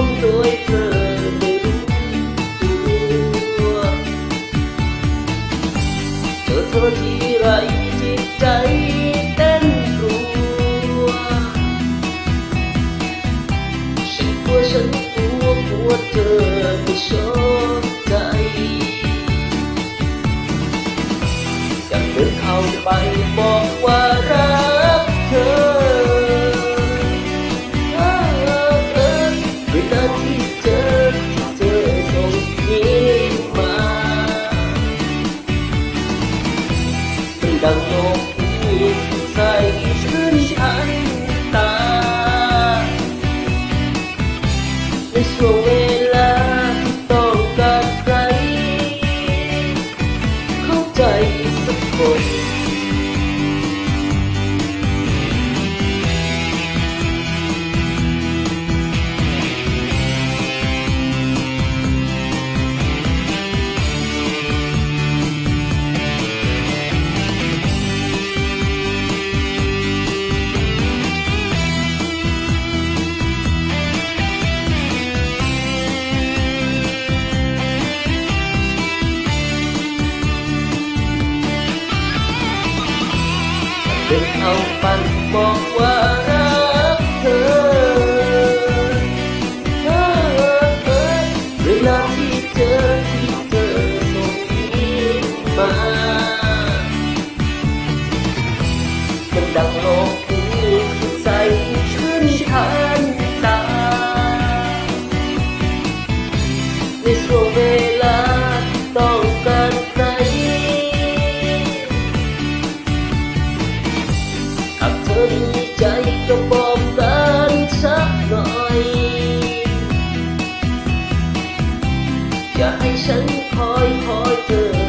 มโดยเธอไม่รู้ตัวเจอเธอทีไรจิตใจเต้นรัวฉันกลัวกลัวเธอไม่ชอบใจอยากเดินเข้าไปบอกว่ารักเธอเวลาที่เจอส่งยิ้มมาเป็นดังนกที่ใสชื่นชันตาในช่วงเวลาที่ต้องการใครเข้าใจสักคนเดินเข้าฝันบอกว่ารักเธอเวลาที่เจอส่งยิ้มมาเป็นดังโลกที่สดใสชื่นชันตาในช่วงเวลาที่ต้องการใครเธอมีใจก็บอกกันสักหน่อยอย่าให้ฉันคอยเธอ